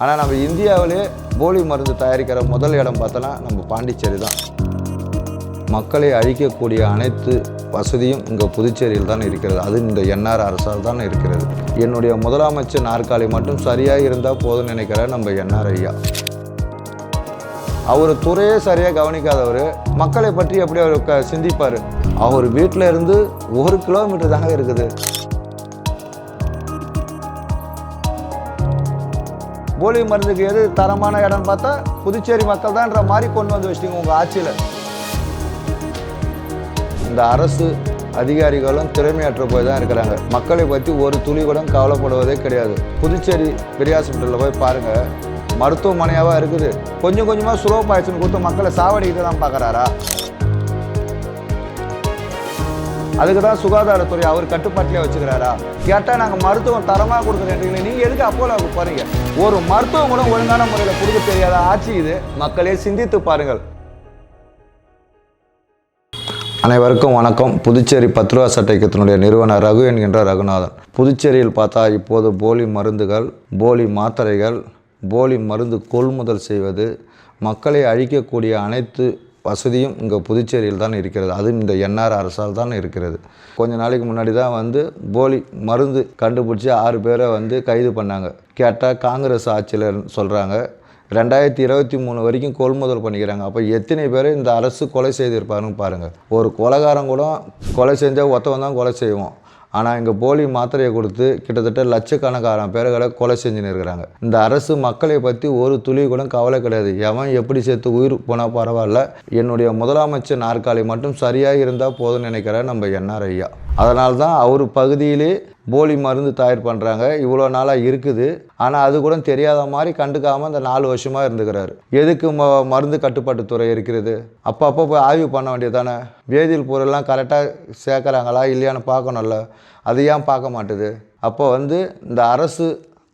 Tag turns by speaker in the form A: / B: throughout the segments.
A: ஆனால் நம்ம இந்தியாவிலே போலி மருந்து தயாரிக்கிற முதல் இடம் பார்த்தோன்னா நம்ம பாண்டிச்சேரி தான். மக்களை அழிக்கக்கூடிய அனைத்து வசதியும் இங்கே புதுச்சேரியில் தான் இருக்கிறது. அது இந்த என்ஆர் அரசால் தான் இருக்கிறது. என்னுடைய முதலமைச்சர் நாற்காலி மட்டும் சரியாக இருந்தால் போதும்னு நினைக்கிற நம்ம என்ஆர் ஐயா. அவர் துறையே சரியாக கவனிக்காதவர் மக்களை பற்றி எப்படி அவர் சிந்திப்பார்? அவர் வீட்டில் இருந்து 1 கிலோமீட்டர் தாங்க இருக்குது. போலி மருந்துக்கு எது தரமான இடம்னு பார்த்தா புதுச்சேரி மக்கள் தான்ன்ற மாதிரி கொண்டு வந்து வச்சிட்டீங்க உங்கள் ஆட்சியில். இந்த அரசு அதிகாரிகளும் திறமையற்ற போய் தான் இருக்கிறாங்க. மக்களை பற்றி ஒரு துளி கூட கவலைப்படுவதே கிடையாது. புதுச்சேரி பெரிய ஹாஸ்பிட்டலில் போய் பாருங்கள், மருத்துவமனையாவாக இருக்குது. கொஞ்சம் கொஞ்சமாக ஸ்லோ பாய்ச்சல் கொடுத்து மக்களை சாவடிக்கிட்டு தான் பார்க்குறாரா? அதுக்கு தான் சுகாதாரத்துறை அவர் கட்டுப்பாட்டிலே வச்சுக்கிறாரா? கேட்டால் நாங்கள் மருத்துவம் தரமாக கொடுக்குறேன்றீங்க. நீங்கள் எதுக்கு அப்போலோவுக்கு போகிறீங்க? ஒரு மருத்துவம் கூட ஒழுங்கான முறையில் கொடுக்க தெரியாத ஆட்சி இது. மக்களே சிந்தித்து பாருங்கள். அனைவருக்கும் வணக்கம். புதுச்சேரி 10 ரூபா சட்டைக்கத்தினுடைய நிறுவனர் ரகு என்கின்ற ரகுநாதன். புதுச்சேரியில் பார்த்தா இப்போது போலி மருந்துகள், போலி மாத்திரைகள், போலி மருந்து கொள்முதல் செய்வது, மக்களை அழிக்கக்கூடிய அனைத்து வசதியும் இங்கே புதுச்சேரியில் தான் இருக்கிறது. அது இந்த என்ஆர் அரசால் தான் இருக்கிறது. கொஞ்ச நாளைக்கு முன்னாடி தான் போலி மருந்து கண்டுபிடிச்சி 6 பேரை கைது பண்ணாங்க. கேட்டால் காங்கிரஸ் ஆட்சியில் சொல்கிறாங்க 2023 வரைக்கும் கொள்முதல் பண்ணிக்கிறாங்க. அப்போ எத்தனை பேர் இந்த அரசு கொலை செய்திருப்பாருன்னு பாருங்கள். ஒரு கொலைகாரம் கூட கொலை செஞ்சால் ஒருத்தவன் தான் கொலை செய்வோம். ஆனால் இங்கே போலி மாத்திரையை கொடுத்து கிட்டத்தட்ட லட்சக்கணக்கான பேர்களை கொலை செஞ்சுன்னு இருக்கிறாங்க. இந்த அரசு மக்களை பற்றி ஒரு துளி கூட கவலை கிடையாது. எவன் எப்படி சேர்த்து உயிர் போனால் பரவாயில்ல, என்னுடைய முதலமைச்சர் நாற்காலி மட்டும் சரியாக இருந்தால் போதும்னு நினைக்கிற நம்ம என்ஆர் ஐயா. அதனால தான் அவர் பகுதியிலே போலி மருந்து தயார் பண்ணுறாங்க. இவ்வளோ நாளாக இருக்குது. ஆனால் அது கூட தெரியாத மாதிரி கண்டுக்காமல் இந்த 4 வருஷமாக இருந்துக்கிறாரு. எதுக்கு மருந்து கட்டுப்பாட்டுத்துறை இருக்கிறது? அப்பப்போ போய் ஆய்வு பண்ண வேண்டியது தானே? வேதியியல் பொருள்லாம் கரெக்டாக சேர்க்குறாங்களா இல்லையான்னு பார்க்கணும்ல. அது ஏன் பார்க்க மாட்டுது? அப்போ இந்த அரசு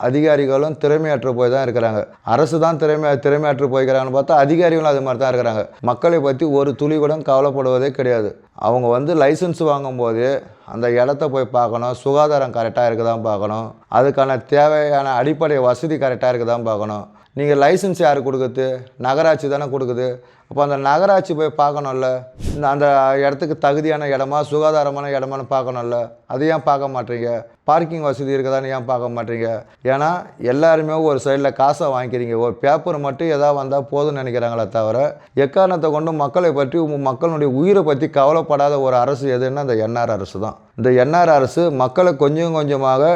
A: அதிகாரிகளும் திறமையற்று போய் தான் இருக்கிறாங்க. அரசு தான் திறமையற்று போய்க்கிறாங்கன்னு பார்த்தா அதிகாரிகளும் அது மாதிரி தான் இருக்கிறாங்க. மக்களை பற்றி ஒரு துளி கூட கவலைப்படுவதே கிடையாது. அவங்க லைசன்ஸ் வாங்கும்போது அந்த இடத்த போய் பார்க்கணும், சுகாதாரம் கரெக்டாக இருக்குதான் பார்க்கணும், அதுக்கான தேவையான அடிப்படை வசதி கரெக்டாக இருக்குதான் பார்க்கணும். நீங்கள் லைசன்ஸ் யார் கொடுக்குது? நகராட்சி தானே கொடுக்குது. அப்போ அந்த நகராட்சி போய் பார்க்கணும்ல. அந்த இடத்துக்கு தகுதியான இடமா சுகாதாரமான இடமானு பார்க்கணும்ல. அது ஏன் பார்க்க மாட்டீங்க? பார்க்கிங் வசதி இருக்குதான்னு ஏன் பார்க்க மாட்டீங்க? ஏன்னா எல்லாருமே ஒரு சைடில் காசை வாங்கிக்கிறீங்க. ஒரு பேப்பர் மட்டும் எதாவது வந்தால் போதும்னு நினைக்கிறாங்களே தவிர எக்காரணத்தை கொண்டு மக்களை பற்றி மக்களுடைய உயிரை பற்றி கவலைப்படாத ஒரு அரசு எதுன்னா இந்த என்ஆர் அரசு தான். இந்த என்ஆர் அரசு மக்களை கொஞ்சம் கொஞ்சமாக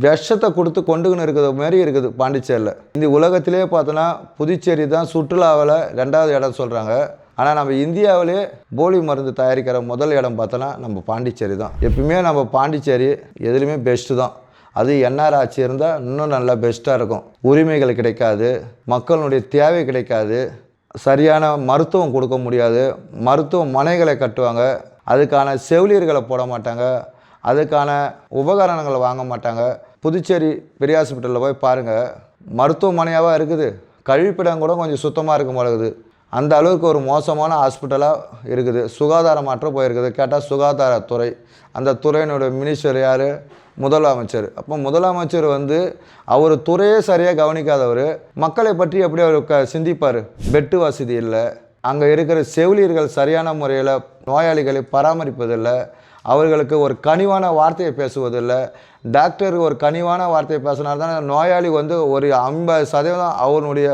A: விஷத்தை கொடுத்து கொண்டுக்கின்னு இருக்கிற மாதிரி இருக்குது பாண்டிச்சேரியில். இந்த உலகத்திலே பார்த்தோன்னா புதுச்சேரி தான் சுற்றுலாவில் 2வது இடம் சொல்கிறாங்க. ஆனால் நம்ம இந்தியாவிலே போலி மருந்து தயாரிக்கிற முதல் இடம் பார்த்தோன்னா நம்ம பாண்டிச்சேரி தான். எப்பவுமே நம்ம பாண்டிச்சேரி எதுலேயுமே பெஸ்ட்டு தான். அது என்ஆர் ஆட்சி இருந்தால் இன்னும் நல்லா பெஸ்ட்டாக இருக்கும். உரிமைகள் கிடைக்காது, மக்களுடைய தேவை கிடைக்காது, சரியான மருத்துவம் கொடுக்க முடியாது, மருத்துவமனைகளை கட்டுவாங்க, அதுக்கான செவிலியர்களை போட மாட்டாங்க, அதுக்கான உபகரணங்களை வாங்க மாட்டாங்க. புதுச்சேரி பெரிய ஹாஸ்பிட்டலில் போய் பாருங்கள், மருத்துவமனையாவாக இருக்குது. கழிப்பிடம் கூட கொஞ்சம் சுத்தமாக இருக்கும் போலகுது. அந்த அளவுக்கு ஒரு மோசமான ஹாஸ்பிட்டலாக இருக்குது. சுகாதாரமற்ற போயிருக்குது. கேட்டால் சுகாதாரத்துறை, அந்த துறையினுடைய மினிஸ்டர் யார்? முதலமைச்சர். அப்போ முதலமைச்சர் அவர் துறையே சரியாக கவனிக்காதவர் மக்களை பற்றி எப்படி அவர் சிந்திப்பார்? பெட்டு வசதி இல்லை, அங்கே இருக்கிற செவிலியர்கள் சரியான முறையில் நோயாளிகளை பராமரிப்பதில்லை, அவர்களுக்கு ஒரு கனிவான வார்த்தையை பேசுவதில்லை. டாக்டர் ஒரு கனிவான வார்த்தையை பேசினார் தான் நோயாளி ஒரு 50% அவனுடைய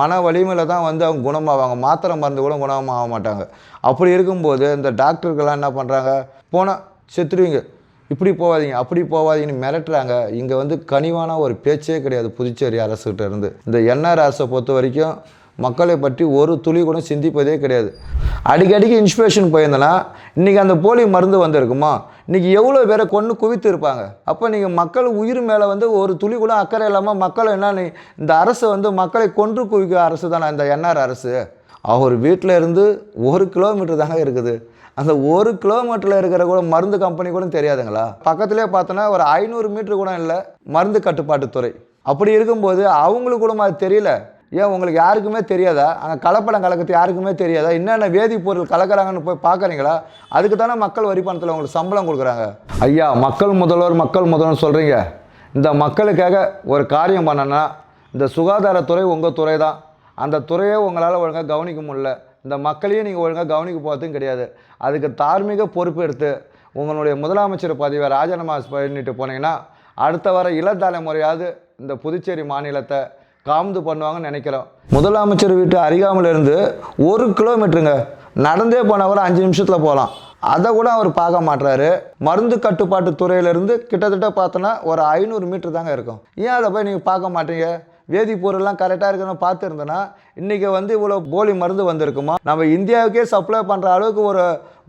A: மன வலிமையில் தான் அவங்க குணமாவாங்க. மாத்திரை மருந்து கூட குணமாக மாட்டாங்க. அப்படி இருக்கும்போது இந்த டாக்டர்கள்லாம் என்ன பண்ணுறாங்க? போனால் செத்துருவீங்க, இப்படி போகாதீங்க, அப்படி போகாதீங்கன்னு மிரட்டுறாங்க. இங்கே கனிவான ஒரு பேச்சே கிடையாது புதுச்சேரி அரசுகிட்ட இருந்து. இந்த என்ஆர் அரசை பொறுத்த வரைக்கும் மக்களை பற்றி ஒரு துளி கூட சிந்திப்பதே கிடையாது. அடிக்கடிக்கு இன்ஸ்பெக்ஷன் போயிருந்தேன்னா இன்றைக்கி அந்த போலி மருந்து வந்திருக்குமா? இன்றைக்கி எவ்வளோ பேரை கொண்டு குவித்து இருப்பாங்க. அப்போ நீங்கள் மக்கள் உயிர் மேலே ஒரு துளி கூட அக்கறை இல்லாமல் மக்கள் இந்த அரசு மக்களை கொன்று குவிக்கிற அரசு தானே இந்த என்ஆர் அரசு. அவர் வீட்டில் இருந்து 1 கிலோமீட்டர் தாங்க இருக்குது. அந்த 1 கிலோமீட்டரில் இருக்கிற கூட மருந்து கம்பெனி கூட தெரியாதுங்களா? பக்கத்துலேயே பார்த்தோன்னா ஒரு 500 மீட்டர் கூட இல்லை மருந்து கட்டுப்பாட்டுத்துறை. அப்படி இருக்கும்போது அவங்களுக்கு கூட அது தெரியல. ஏன் உங்களுக்கு யாருக்குமே தெரியாதா? அங்கே கலப்படம் கலக்கிறது யாருக்குமே தெரியாதா? என்னென்ன வேதிப்பொருள் கலக்கிறாங்கன்னு போய் பார்க்குறீங்களா? அதுக்கு தானே மக்கள் வரி பணத்தில் உங்களுக்கு சம்பளம் கொடுக்குறாங்க. ஐயா, மக்கள் முதல்வர் சொல்கிறீங்க. இந்த மக்களுக்காக ஒரு காரியம் பண்ணனா இந்த சுகாதாரத்துறை உங்கள் துறை தான். அந்த துறையை உங்களால் ஒழுங்காக கவனிக்க முடியல. இந்த மக்களையும் நீங்கள் ஒழுங்காக கவனிக்க போகிறதும் கிடையாது. அதுக்கு தார்மீக பொறுப்பு எடுத்து உங்களுடைய முதலமைச்சர் பதவியை ராஜினாமா பண்ணிட்டு போனீங்கன்னா அடுத்த வர இளத்தலைமுறையாவது இந்த புதுச்சேரி மாநிலத்தை காமந்து பண்ணுவாங்கன்னு நினைக்கிறோம். முதலமைச்சர் வீட்டு அருகாமல் இருந்து 1 கிலோமீட்டருங்க நடந்தே போனால் கூட 5 நிமிஷத்தில் போகலாம். அதை கூட அவர் பார்க்க மாட்டுறாரு. மருந்து கட்டுப்பாட்டு துறையிலேருந்து கிட்டத்தட்ட பார்த்தோன்னா ஒரு 500 மீட்டர் தாங்க இருக்கும். ஏன் அதை போய் நீங்கள் பார்க்க மாட்டீங்க? வேதிப்பொருள்லாம் கரெக்டாக இருக்குன்னு பார்த்துருந்தோன்னா இன்றைக்கி இவ்வளோ போலி மருந்து வந்திருக்குமா? நம்ம இந்தியாவுக்கே சப்ளை பண்ணுற அளவுக்கு ஒரு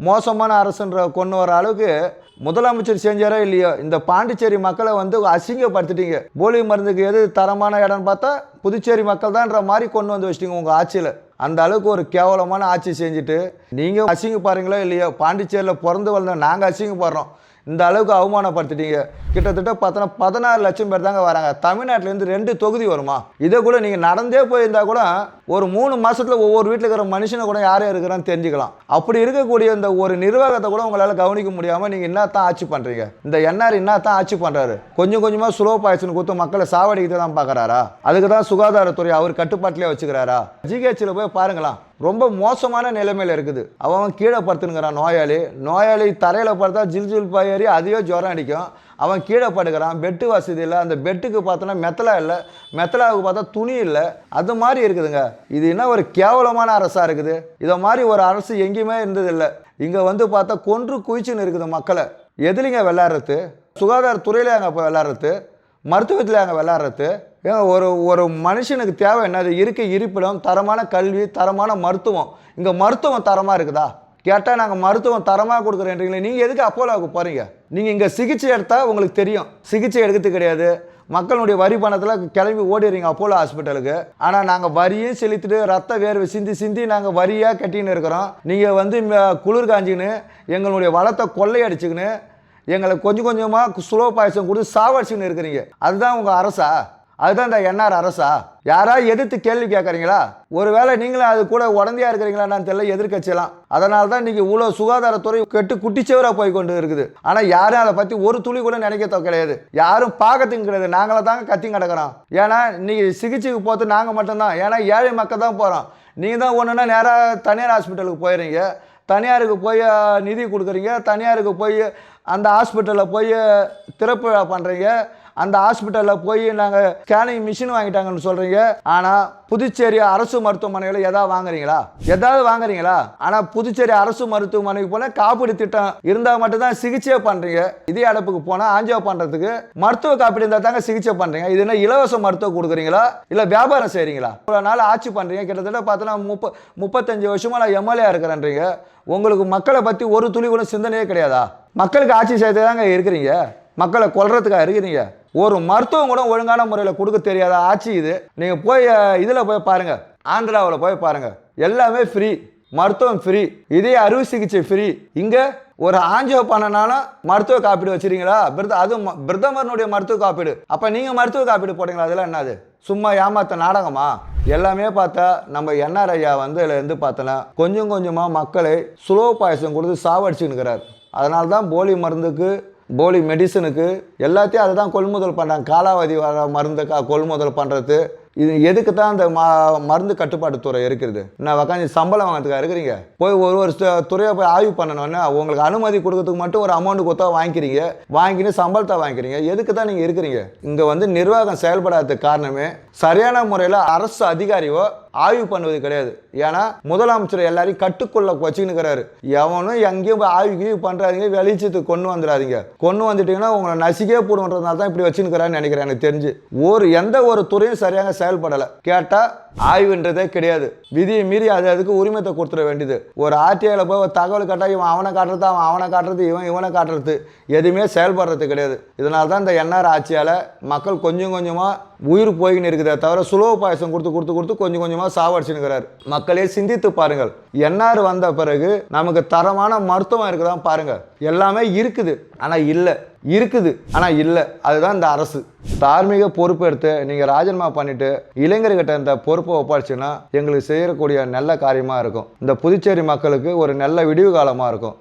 A: மோசமான அரசுன்ற கொண்டு வர அளவுக்கு முதலமைச்சர் செஞ்சாரோ இல்லையோ இந்த பாண்டிச்சேரி மக்களை அசிங்கப்படுத்திட்டீங்க. போலி மருந்துக்கு எது தரமான இடம்னு பார்த்தா புதுச்சேரி மக்கள் தான்ன்ற மாதிரி கொண்டு வந்து வச்சிட்டிங்க உங்கள் ஆட்சியில். அந்த அளவுக்கு ஒரு கேவலமான ஆட்சி செஞ்சுட்டு நீங்கள் அசிங்கப்படுறீங்களோ இல்லையோ, பாண்டிச்சேரியில் பிறந்து வளர்ந்த நாங்கள் அசிங்கப்படுறோம். இந்த அளவுக்கு அவமானப்படுத்திட்டீங்க. கிட்டத்தட்ட பார்த்தோன்னா 16 லட்சம் பேர் தாங்க வராங்க. தமிழ்நாட்டிலேருந்து 2 தொகுதி வருமா? இதை கூட நீங்கள் நடந்தே போயிருந்தால் கூட ஒரு 3 மாதத்தில் ஒவ்வொரு வீட்டில் இருக்கிற மனுஷனை கூட யாரே இருக்கிறான்னு தெரிஞ்சுக்கலாம். அப்படி இருக்கக்கூடிய இந்த ஒரு நிர்வாகத்தை கூட உங்களால் கவனிக்க முடியாமல் நீங்கள் என்ன தான் ஆட்சி பண்ணுறீங்க? இந்த என்ஆர் என்ன தான் ஆட்சி பண்ணுறாரு? கொஞ்சம் கொஞ்சமாக ஸ்லோ பாய்சன் கொடுத்து மக்களை சாவடிக்கிட்டு தான் பார்க்குறாரா? அதுக்கு தான் சுகாதாரத்துறை அவர் கட்டுப்பாட்டிலே வச்சுக்கிறாரா? ஜிஹெச்சில் போய் பாருங்களாம், ரொம்ப மோசமான நிலைமையில் இருக்குது. அவன் கீழே படுத்துனுங்கிறான். நோயாளி தரையில் படுத்தா ஜில் பாயறி அதுவே ஜுரம் அடிக்கும். அவன் கீழே படுக்கிறான். பெட்டு வசதி இல்லை. அந்த பெட்டுக்கு பார்த்தோன்னா மெத்தலா இல்லை, மெத்தலாவுக்கு பார்த்தா துணி இல்லை. அது மாதிரி இருக்குதுங்க. இது என்ன ஒரு கேவலமான அரசாக இருக்குது. இதை மாதிரி ஒரு அரசு எங்கேயுமே இருந்ததில்லை. இங்கே பார்த்தா கொன்று குவிச்சுன்னு இருக்குது மக்களை. எதுலிங்க விளையாடுறது? சுகாதாரத்துறையிலே அங்கே இப்போ விளையாடுறது, மருத்துவத்தில் அங்கே விளையாடுறது. ஏங்க ஒரு மனுஷனுக்கு தேவை என்னது? இருப்பிடம், தரமான கல்வி, தரமான மருத்துவம். இங்கே மருத்துவம் தரமாக இருக்குதா? கேட்டால் நாங்கள் மருத்துவம் தரமாக கொடுக்குறேன்றீங்களே, நீங்கள் எதுக்கு அப்போலோவுக்கு போகிறீங்க? நீங்கள் இங்கே சிகிச்சை எடுத்தால் உங்களுக்கு தெரியும். சிகிச்சை எடுக்கிறது கிடையாது. மக்களுடைய வரி பணத்தில் கிளம்பி ஓடிடுறீங்க அப்போலோ ஹாஸ்பிட்டலுக்கு. ஆனால் நாங்கள் வரியும் செலுத்திட்டு ரத்த வேர்வை சிந்தி நாங்கள் வரியாக கட்டின்னு இருக்கிறோம். நீங்கள் குளிர் காஞ்சின்னு எங்களுடைய வளத்தை கொள்ளையடிச்சுக்கின்னு எங்களை கொஞ்சம் கொஞ்சமாக ஸ்லோ பாய்சன் கொடுத்து சாவடிச்சுன்னு இருக்கிறீங்க. அதுதான் உங்கள் அரசா? அதுதான் இந்த என்ஆர் அரசா? யாராவது எதிர்த்து கேள்வி கேட்குறீங்களா? ஒருவேளை நீங்களும் அது கூட உடந்தையாக இருக்கிறீங்களான்னு தெரியல எதிர்கட்சியெல்லாம். அதனால தான் இன்றைக்கி இவ்வளோ சுகாதாரத்துறை கெட்டு குட்டிச்சவராக போய் கொண்டு இருக்குது. ஆனால் யாரும் அதை பற்றி ஒரு துளி கூட நினைக்க கிடையாது. யாரும் பார்க்கறதுக்கு கிடையாது. நாங்கள தாங்க கத்தி கிடக்கிறோம். ஏன்னா இன்றைக்கி சிகிச்சைக்கு போகிறது நாங்கள் மட்டும்தான். ஏன்னா ஏழை மக்கள் தான் போகிறோம். நீங்கள் தான் ஒன்றுனா நேராக தனியார் ஹாஸ்பிட்டலுக்கு போயிடுறீங்க. தனியாருக்கு போய் நிதி கொடுக்குறீங்க. தனியாருக்கு போய் அந்த ஹாஸ்பிட்டலில் போய் திறப்பு பண்ணுறீங்க. அந்த ஹாஸ்பிட்டலில் போய் நாங்கள் ஸ்கேனிங் மிஷின் வாங்கிட்டாங்கன்னு சொல்கிறீங்க. ஆனால் புதுச்சேரி அரசு மருத்துவமனையில் ஏதாவது வாங்குறீங்களா? ஆனால் புதுச்சேரி அரசு மருத்துவமனைக்கு போனால் காப்பீடு திட்டம் இருந்தால் மட்டும்தான் சிகிச்சையே பண்ணுறீங்க. இதே அடைப்புக்கு போனால் ஆஞ்சியோ பண்ணுறதுக்கு மருத்துவ காப்பீடு இருந்தால் தாங்க சிகிச்சை பண்ணுறீங்க. இது என்ன இலவச மருத்துவம் கொடுக்குறீங்களா இல்லை வியாபாரம் செய்கிறீங்களா? இவ்வளோ நாள் ஆட்சி பண்ணுறீங்க. கிட்டத்தட்ட பார்த்தோன்னா 35 வருஷமாக நான் எம்எல்ஏ இருக்கிறேன்றீங்க. உங்களுக்கு மக்களை பற்றி ஒரு துளி கூட சிந்தனையே கிடையாதா? மக்களுக்கு ஆட்சி செய்யறது தாங்க இருக்கிறீங்க. மக்களை கொல்றதுக்காக இருக்கிறீங்க. ஒரு மருத்துவம் கூட ஒழுங்கான முறையில் கொடுக்க தெரியாத ஆட்சி இது. நீங்கள் போய் இதில் போய் பாருங்கள், ஆந்திராவில் போய் பாருங்கள், எல்லாமே ஃப்ரீ, மருத்துவம் ஃப்ரீ, இதே அறுவை சிகிச்சை ஃப்ரீ. இங்கே ஒரு ஆஞ்சியோ பண்ணனாலும் மருத்துவ காப்பீடு வச்சுருக்கீங்களா? அதுவும் பிரதமருடைய மருத்துவ காப்பீடு. அப்போ நீங்கள் மருத்துவ காப்பீடு போடுறீங்களா? அதெல்லாம் என்னது? சும்மா ஏமாத்த நாடகமா? எல்லாமே பார்த்தா நம்ம என்ஆர் ஐயா இதுலேருந்து பார்த்தோன்னா கொஞ்சம் கொஞ்சமாக மக்களை ஸ்லோ பாய்சன் கொடுத்து சாவடிச்சுன்னுக்கிறார். அதனால தான் போலி மருந்துக்கு, போலி மெடிசனுக்கு எல்லாத்தையும் அதை தான் கொள்முதல் பண்ணுறாங்க. காலாவதி வர மருந்து கொள்முதல் பண்ணுறது. இது எதுக்கு தான் அந்த மருந்து கட்டுப்பாட்டு துறை இருக்குது? நான் உக்காந்து சம்பளம் வாங்கிறதுக்காக இருக்கிறீங்க? போய் ஒரு துறையை போய் ஆய்வு பண்ணணும்னா உங்களுக்கு அனுமதி கொடுக்கறதுக்கு மட்டும் ஒரு அமௌண்ட் கொடுத்தா வாங்கிக்கிறீங்க. வாங்கின்னு சம்பளத்தை வாங்கிக்கிறீங்க. எதுக்கு தான் நீங்கள் இருக்கிறீங்க? இங்கே நிர்வாகம் செயல்படாததுக்கு காரணமே சரியான முறையில் அரசு அதிகாரியோ ஆய்வு பண்ணுவது கிடையாது. ஏன்னா முதலமைச்சர் எல்லாரையும் கட்டுக்குள்ள வச்சுக்கினுக்கிறாரு. எவனும் எங்கேயும் ஆய்வு பண்ணுறாதீங்க, வெளிச்சத்துக்கு கொண்டு வந்துடாதீங்க. கொண்டு வந்துட்டீங்கன்னா உங்களை நசிக்கே போடுன்றதுனால தான் இப்படி வச்சுன்னுக்கிறான்னு நினைக்கிறேன். எனக்கு தெரிஞ்சு எந்த ஒரு துறையும் சரியாக செயல்படலை. கேட்டால் ஆய்வுன்றதே கிடையாது. விதியை மீறி அதுக்கு உரிமத்தை கொடுத்துட வேண்டியது. ஒரு ஆர்டிஐயில் போய் ஒரு தகவல் காட்டா இவன் அவனை காட்டுறது, இவனை காட்டுறது, எதுவுமே செயல்படுறது கிடையாது. இதனால தான் இந்த என்ஆர் ஆட்சியால் மக்கள் கொஞ்சம் கொஞ்சமாக உயிர் போய்கின்னு இருக்குதே தவிர ஸ்லோ பாய்சன் கொடுத்து கொஞ்சம் கொஞ்சமாக சாவடிச்சுன்னுக்கிறார். மக்களே சிந்தித்து பாருங்கள். என்ஆர் வந்த பிறகு நமக்கு தரமான மருத்துவம் இருக்குதான் பாருங்க. எல்லாமே இருக்குது ஆனால் இல்லை. அதுதான் இந்த அரசு. தார்மீக பொறுப்பு எடுத்து நீங்கள் ராஜினாமா பண்ணிட்டு இளைஞர்கிட்ட இந்த பொறுப்பை ஒப்படைச்சுன்னா எங்களுக்கு செய்யக்கூடிய நல்ல காரியமாக இருக்கும். இந்த புதுச்சேரி மக்களுக்கு ஒரு நல்ல விடிவு காலமாக இருக்கும்.